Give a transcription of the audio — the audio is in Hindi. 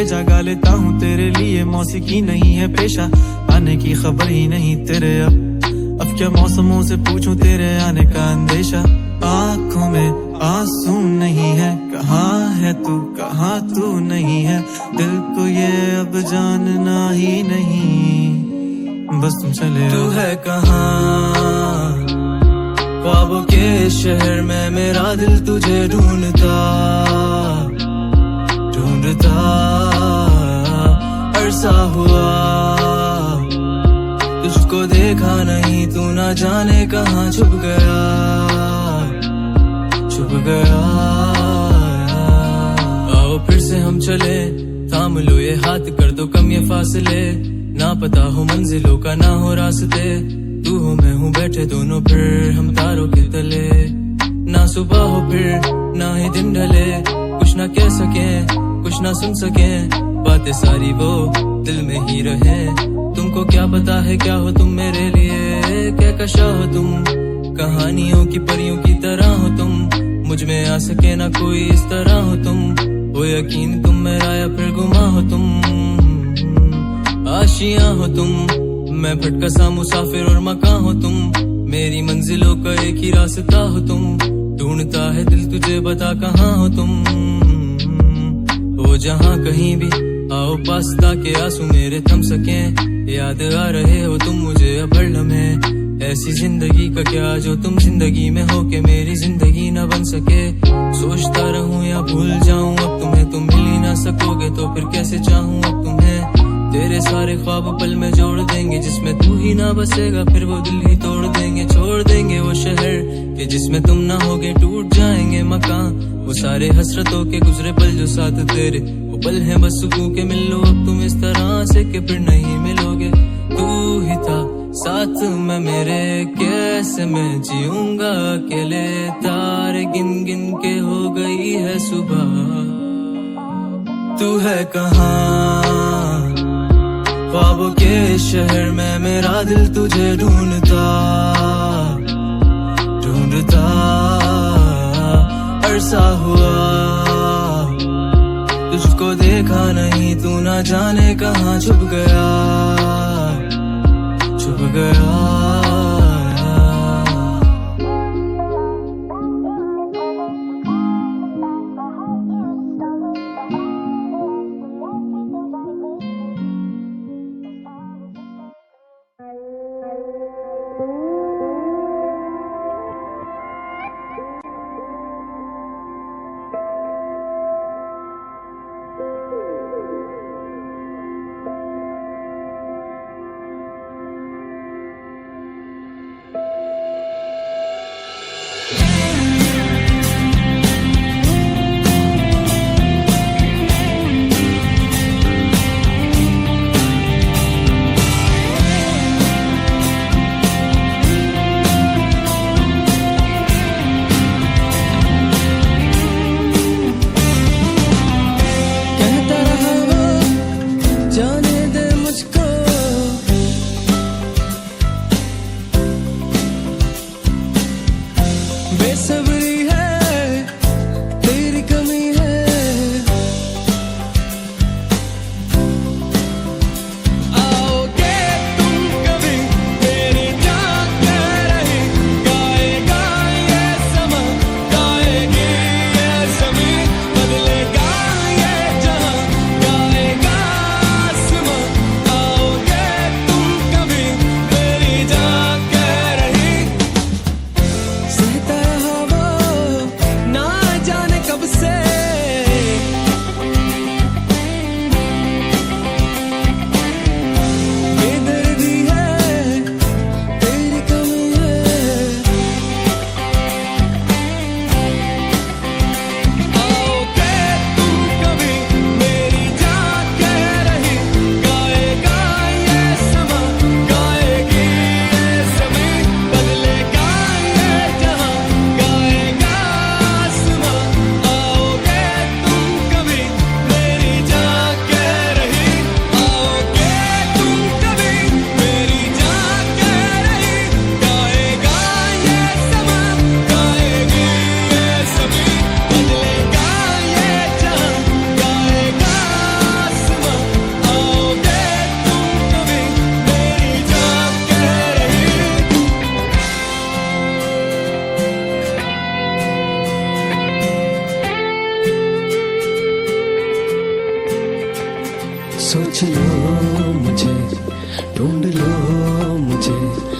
जागा लेता हूँ तेरे लिए, मौसीकी नहीं है पेशा, आने की खबर ही नहीं तेरे। अब क्या मौसमों से पूछूं तेरे आने का अंदेशा। आंखों में आंसू नहीं है, कहाँ है तू कहाँ तू नहीं है, दिल को ये अब जानना ही नहीं, बस तुम चले। तू है कहाँ ख्वाबों के शहर में, मेरा दिल तुझे ढूंढता ढूंढता अरसा हुआ, तुझको देखा नहीं, तू ना जाने कहाँ छुप गया छुप गया। आओ फिर से हम चले, थाम लो ये हाथ, कर दो कम ये फासले, ना पता हो मंजिलों का ना हो रास्ते, तू हो मैं हूँ बैठे दोनों फिर हम तारों के तले, ना सुबह हो फिर ना ही दिन ढले, कुछ ना कह सके कुछ ना सुन सके, बातें सारी वो दिल में ही रहे, तुमको क्या पता है क्या हो तुम मेरे लिए, क्या कशा हो तुम, कहानियों की परियों की तरह हो तुम, मुझ में आ सके ना कोई इस तरह हो तुम, हो यकीन तुम मेरा या फिर गुमा हो तुम, आशियां हो तुम, मैं भटका सा मुसाफिर और मकान हो तुम, मेरी मंजिलों का एक ही रास्ता हो तुम, ढूंढता है दिल तुझे बता कहाँ हो तुम, हो जहाँ कहीं भी आओ पास ताके आंसू मेरे थम सके, याद आ रहे हो तुम मुझे अब हर लम्हे, ऐसी जिंदगी का क्या जो तुम जिंदगी में हो के मेरी जिंदगी न बन सके, सोचता रहूं या भूल जाऊं अब तुम्हें, तुम मिल ही ना सकोगे तो फिर कैसे चाहूं अब तुम्हें, तेरे सारे ख्वाब पल में जोड़ देंगे, जिसमें तू ही ना बसेगा फिर वो दिल ही तोड़ देंगे, छोड़ देंगे वो शहर के जिसमें तुम ना होगे, टूट जाएंगे मकान वो सारे हसरतों के गुजरे पल जो साथ तेरे, वो पल है बस सुकून के मिल लो अब तुम इस तरह से कि फिर नहीं मिलोगे, तू ही था साथ में मेरे, कैसे मैं जीऊंगा अकेले, तारे गिन गिन के हो गई है सुबह, तू है कहाँ ख्वाबों के शहर में, मेरा दिल तुझे ढूंढता ढूंढता अरसा हुआ, तुझको देखा नहीं, तू ना जाने कहाँ छुप गया छुप गया। सोच लो मुझे, ढूंढ लो मुझे,